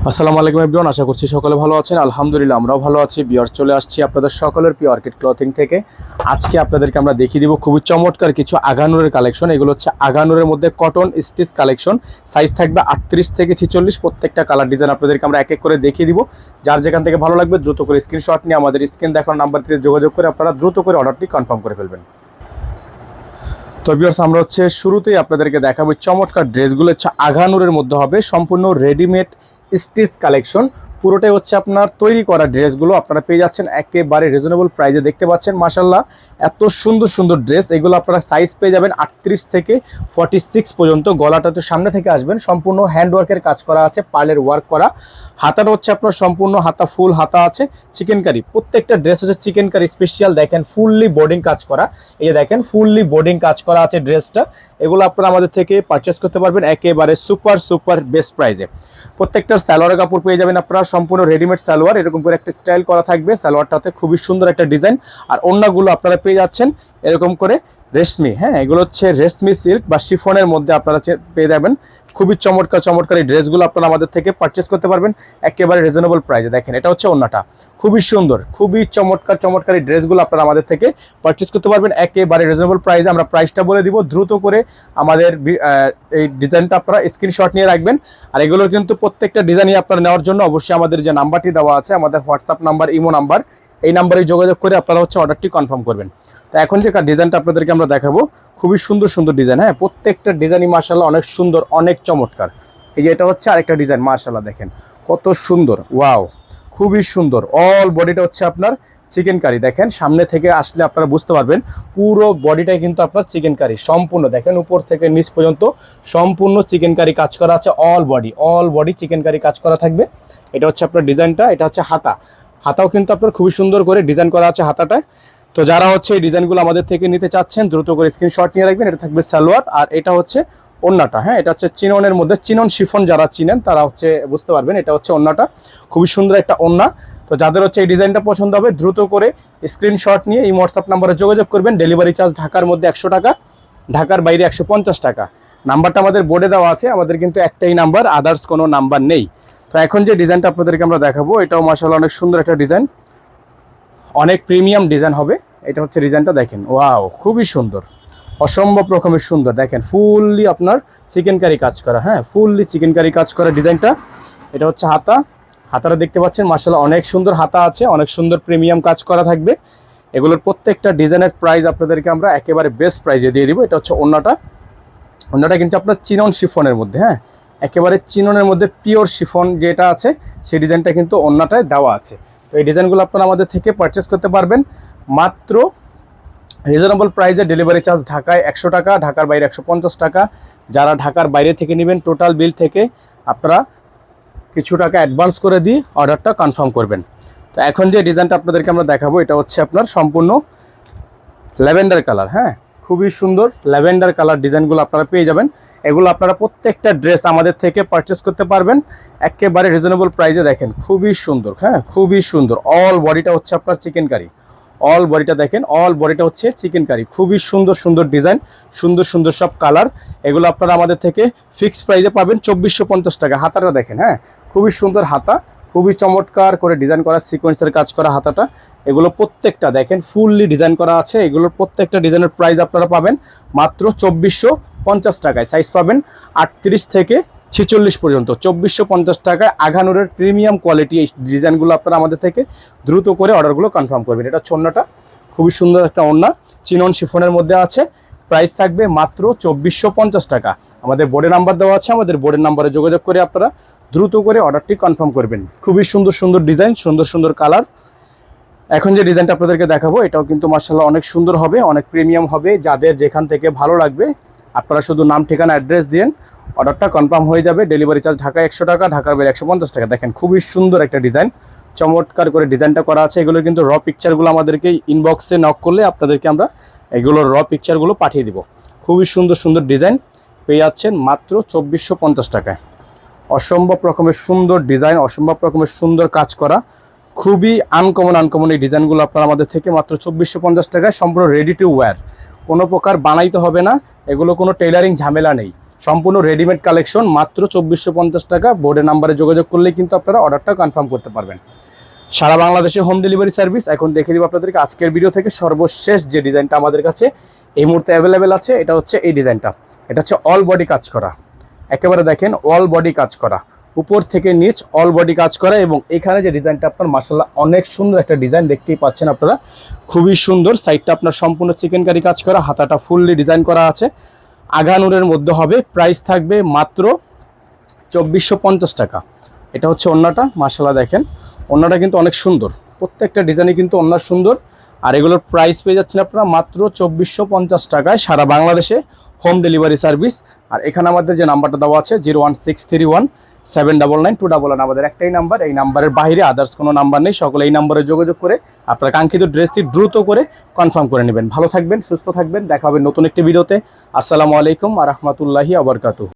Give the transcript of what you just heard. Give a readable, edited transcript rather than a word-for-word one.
আসসালামু আলাইকুম এভরিওয়ান, আশা করছি সকলে ভালো আছেন। আলহামদুলিল্লাহ আমরাও ভালো আছি। ভিউয়ার্স, চলে আসছি আপনাদের সকলের প্রিয় অর্কিড ক্লথিং থেকে। আজকে আপনাদেরকে আমরা দেখিয়ে দিব খুবই চমৎকার কিছু আগানুরের কালেকশন। এগুলো হচ্ছে আগানুরের মধ্যে কটন স্টিচ কালেকশন। সাইজ থাকবে 38 থেকে 46, প্রত্যেকটা কালার ডিজাইন আপনাদেরকে আমরা এক এক করে দেখিয়ে দিব। যার যেখান থেকে ভালো লাগবে দ্রুত করে স্ক্রিনশট নিয়ে আমাদের স্ক্রিন দেখানো নাম্বারটিতে যোগাযোগ করে আপনারা দ্রুত করে অর্ডারটি কনফার্ম করে ফেলবেন। তো ভিউয়ার্স, আমরা হচ্ছে শুরুতেই আপনাদেরকে দেখাবো চমৎকার ড্রেসগুলো হচ্ছে আগানুরের মধ্যে হবে, সম্পূর্ণ রেডিমেড স্টিচ কালেকশন। পুরোটাই হচ্ছে আপনার তৈরি করা ড্রেসগুলো আপনারা পেয়ে যাচ্ছেন একেবারে রিজনেবল প্রাইসে। দেখতে পাচ্ছেন মাশাআল্লাহ এত সুন্দর সুন্দর ড্রেস। এগুলো আপনারা সাইজ পেয়ে যাবেন 38 থেকে 46 পর্যন্ত। গলাটা তো সামনে থেকে আসবেন, সম্পূর্ণ হ্যান্ডওয়ার্কের কাজ করা আছে, পার্লের ওয়ার্ক করা। হাতাটা হচ্ছে আপনার সম্পূর্ণ হাতা, ফুল হাতা আছে চিকেন কারি। প্রত্যেকটা ড্রেস হচ্ছে চিকেন কারি স্পেশাল। দেখেন ফুললি বোর্ডিং কাজ করা, এই যে দেখেন ফুললি বোর্ডিং কাজ করা আছে ড্রেসটা। এগুলো আপনারা আমাদের থেকে পারচেস করতে পারবেন একেবারে সুপার সুপার বেস্ট প্রাইসে। প্রত্যেকটা সালোয়ারের কাপড় পেয়ে যাবেন আপনারা সম্পূর্ণ রেডিমেড সালোয়ার, এরকম করে একটা স্টাইল করা থাকবে। সালোয়ারটাতে খুবই সুন্দর একটা ডিজাইন। আর ওড়নাগুলো আপনারা পেয়ে যাচ্ছেন এরকম করে রেশমি, হ্যাঁ এগুলো হচ্ছে রেশমি সিল্ক বা শিফনের মধ্যে আপনারা পেয়ে যাবেন। খুবই চমৎকার চমৎকার এই ড্রেসগুলো আপনারা আমাদের থেকে পারচেস করতে পারবেন একেবারে রিজনেবল প্রাইসে। দেখেন এটা হচ্ছে ওড়নাটা, খুবই সুন্দর, খুবই চমৎকার চমৎকার এই ড্রেসগুলো আপনারা আমাদের থেকে পারচেস করতে পারবেন একেবারে রিজনেবল প্রাইসে। আমরা প্রাইসটা বলে দিব, দ্রুত করে আমাদের এই ডিজাইনটা আপনারা স্ক্রিনশট নিয়ে রাখবেন। আর এগুলোর কিন্তু প্রত্যেকটা ডিজাইনই আপনারা নেওয়ার জন্য অবশ্যই আমাদের যে নাম্বারটি দেওয়া আছে, আমাদের হোয়াটসঅ্যাপ নাম্বার, ইমো নাম্বার, এই নাম্বারে যোগাযোগ করে আপনারা হচ্ছে অর্ডারটি কনফার্ম করবেন। তো এখন যে ডিজাইনটা আপনাদেরকে আমরা দেখাবো খুবই সুন্দর সুন্দর ডিজাইন, হ্যাঁ প্রত্যেকটা ডিজাইনই মাশাআল্লাহ অনেক সুন্দর, অনেক চমৎকার। এই যে এটা হচ্ছে আরেকটা ডিজাইন, মাশাআল্লাহ দেখেন কত সুন্দর, ওয়াও খুবই সুন্দর। অল বডিটা হচ্ছে আপনার চিকেন কারি। দেখেন সামনে থেকে আসলে আপনারা বুঝতে পারবেন পুরো বডিটাই কিন্তু আপনার চিকেন কারি সম্পূর্ণ। দেখেন উপর থেকে নিচ পর্যন্ত সম্পূর্ণ চিকেন কারি কাজ করা আছে। অল বডি চিকেন কারি কাজ করা থাকবে। এটা হচ্ছে আপনার ডিজাইনটা। এটা হচ্ছে হাতাও কিন্তু আপনার খুবই সুন্দর করে ডিজাইন করা আছে হাতাটায়। তো যারা হচ্ছে এই ডিজাইনগুলো আমাদের থেকে নিতে চাচ্ছেন দ্রুত করে স্ক্রিনশট নিয়ে রাখবেন। এটা থাকবে সালোয়ার, আর এটা হচ্ছে ওড়নাটা, হ্যাঁ এটা হচ্ছে চিননের মধ্যে, চিনন শিফন যারা চিনেন তারা হচ্ছে বুঝতে পারবেন। এটা হচ্ছে ওড়নাটা, খুবই সুন্দর একটা ওড়না। তো যাদের হচ্ছে এই ডিজাইনটা পছন্দ হবে দ্রুত করে স্ক্রিনশট নিয়ে এই হোয়াটসঅ্যাপ নাম্বারে যোগাযোগ করবেন। ডেলিভারি চার্জ ঢাকার মধ্যে 100 টাকা, ঢাকার বাইরে 150 টাকা। নাম্বারটা আমাদের বোর্ডে দেওয়া আছে, আমাদের কিন্তু একটাই নাম্বার, আদার্স কোনো নাম্বার নেই। তো এখন যে ডিজাইনটা আপনাদেরকে আমরা দেখাবো এটাও মাশাআল্লাহ অনেক সুন্দর একটা ডিজাইন, অনেক প্রিমিয়াম ডিজাইন হবে। এটা হচ্ছে ডিজাইনটা দেখেন, ওয়াও খুবই সুন্দর, অসম্ভব রকমের সুন্দর। দেখেন ফুললি আপনার চিকেন কারি কাজ করা, হ্যাঁ ফুললি চিকেন কারি কাজ করা ডিজাইনটা। এটা হচ্ছে হাতাটা দেখতে পাচ্ছেন মাশাআল্লাহ অনেক সুন্দর হাতা আছে, অনেক সুন্দর প্রিমিয়াম কাজ করা থাকবে। এগুলোর প্রত্যেকটা ডিজাইনের প্রাইস আপনাদেরকে আমরা একেবারে বেস্ট প্রাইজে দিয়ে দিব। এটা হচ্ছে ওড়নাটা কিন্তু আপনার চিনন শিফনের মধ্যে, হ্যাঁ একেবারে চিননের মধ্যে পিওর শিফন যেটা আছে সেই ডিজাইনটা কিন্তু ওড়নাটায় দেওয়া আছে। তো এই ডিজাইনগুলো আপনারা আমাদের থেকে পারচেস করতে পারবেন মাত্র রিজনেবল প্রাইসে। ডেলিভারি চার্জ ঢাকায় 100 টাকা, ঢাকার বাইরে 150 টাকা। যারা ঢাকার বাইরে থেকে নেবেন টোটাল বিল থেকে আপনারা কিছু টাকা অ্যাডভান্স করে দিয়ে অর্ডারটা কনফার্ম করবেন। তো এখন যে ডিজাইনটা আপনাদেরকে আমরা দেখাবো এটা হচ্ছে আপনার সম্পূর্ণ ল্যাভেন্ডার কালার, হ্যাঁ খুবই সুন্দর ল্যাভেন্ডার কালার ডিজাইনগুলো আপনারা পেয়ে যাবেন। এগুলো আপনারা প্রত্যেকটা ড্রেস আমাদের থেকে পারচেস করতে পারবেন একেবারে রিজনেবল প্রাইসে। দেখেন খুবই সুন্দর, হ্যাঁ খুবই সুন্দর। অল বডিটা হচ্ছে আপনার চিকেন কারি, অল বডিটা দেখেন, অল বডিটা হচ্ছে চিকেন কারি। খুবই সুন্দর সুন্দর ডিজাইন, সুন্দর সুন্দর সব কালার। এগুলো আপনারা আমাদের থেকে ফিক্স প্রাইসে পাবেন 2450 টাকা। হাতাটা দেখেন, হ্যাঁ খুবই সুন্দর হাতা, খুবই চমৎকার করে ডিজাইন করা, সিকোয়েন্সের কাজ করা হাতাটা। এগুলো প্রত্যেকটা দেখেন ফুললি ডিজাইন করা আছে। এগুলোর প্রত্যেকটা ডিজাইনের প্রাইস আপনারা পাবেন মাত্র 2450 টাকায়। সাইজ পাবেন 38 থেকে 46 পর্যন্ত। 2450 টাকায় আগানুরের প্রিমিয়াম কোয়ালিটি এই ডিজাইনগুলো আপনারা আমাদের থেকে দ্রুত করে অর্ডারগুলো কনফার্ম করবেন। এটা ওড়নাটা, খুবই সুন্দর একটা ওড়না, চিনন শিফনের মধ্যে আছে। প্রাইস থাকবে মাত্র 2450 টাকা। আমাদের বোর্ডে নাম্বার দেওয়া আছে, আমাদের বোর্ডের নাম্বারে যোগাযোগ করে আপনারা দ্রুত করে অর্ডারটি কনফার্ম করবেন। খুবই সুন্দর সুন্দর ডিজাইন, সুন্দর সুন্দর কালার। এখন যে ডিজাইনটা আপনাদেরকে দেখাবো এটাও কিন্তু মাশাআল্লাহ অনেক সুন্দর হবে, অনেক প্রিমিয়াম হবে। যাদের যেখান থেকে ভালো লাগবে আপনারা শুধু নাম ঠিকানা অ্যাড্রেস দিন, অর্ডারটা কনফার্ম হয়ে যাবে। ডেলিভারি চার্জ ঢাকায় 100 টাকা, ঢাকার বাইরে 150 টাকা। দেখেন খুবই সুন্দর একটা ডিজাইন, চমৎকার করে ডিজাইনটা করা আছে। এগুলোর কিন্তু র পিকচারগুলো আমাদেরকে ইনবক্সে নক করলে আপনাদেরকে আমরা এগুলোর র পিকচারগুলো পাঠিয়ে দিব। খুবই সুন্দর সুন্দর ডিজাইন পেয়ে যাচ্ছেন মাত্র 2450 টাকায়। অসম্ভব রকমের সুন্দর ডিজাইন, অসম্ভব রকমের সুন্দর কাজ করা, খুবই আনকমন এই ডিজাইনগুলো আপনারা আমাদের থেকে মাত্র 2450 টাকায় সম্পূর্ণ রেডি টু ওয়্যার। কোনো প্রকার বানাইতে হবে না, এগুলো কোনো টেইলারিং ঝামেলা নেই। সম্পূর্ণ রেডিমেড কালেকশন, মাত্র 2450 টাকা। বোর্ডের নাম্বারে যোগাযোগ করলেই কিন্তু আপনারা অর্ডারটা কনফার্ম করতে পারবেন। সারা বাংলাদেশে হোম ডেলিভারি সার্ভিস। এখন দেখে দিব আপনাদেরকে আজকের ভিডিও থেকে সর্বশেষ যে ডিজাইনটা আমাদের কাছে এই মুহূর্তে অ্যাভেলেবেল আছে, এটা হচ্ছে এই ডিজাইনটা। এটা হচ্ছে অল বডি কাজ করা, একেবারে দেখেন অল বডি কাজ করা, উপর থেকে নিচ অল বডি কাজ করা। এবং এখানে যে ডিজাইনটা আপনার মাশাআল্লাহ অনেক সুন্দর একটা ডিজাইন, দেখতেই পাচ্ছেন আপনারা, খুবই সুন্দর। সাইডটা আপনার সম্পূর্ণ চিকেন কারি কাজ করা, হাতাটা ফুললি ডিজাইন করা আছে, আগানুরের মধ্যে হবে। প্রাইস থাকবে মাত্র 2450 টাকা। এটা হচ্ছে ওন্নাটা, মাশাআল্লাহ দেখেন ওন্নাটা কিন্তু অনেক সুন্দর, প্রত্যেকটা ডিজাইনই কিন্তু ওন্না সুন্দর। আর এগুলোর প্রাইস পেয়ে যাচ্ছেন আপনারা মাত্র 2450 টাকায়, সারা বাংলাদেশে হোম ডেলিভারি সার্ভিস। আর এখানে আমাদের যে নাম্বারটা দেওয়া আছে 01631799211, আমাদের একটাই নাম্বার। এই নাম্বারের বাইরে আদার্স কোনো নাম্বার নেই, সকলে এই নাম্বারে যোগাযোগ করে আপনার কাঙ্ক্ষিত ড্রেসটি দ্রুত করে কনফার্ম করে নেবেন। ভালো থাকবেন, সুস্থ থাকবেন, দেখা হবে নতুন একটি ভিডিওতে। আসসালামু আলাইকুম ওয়া রাহমাতুল্লাহি ওয়া বারাকাতুহু।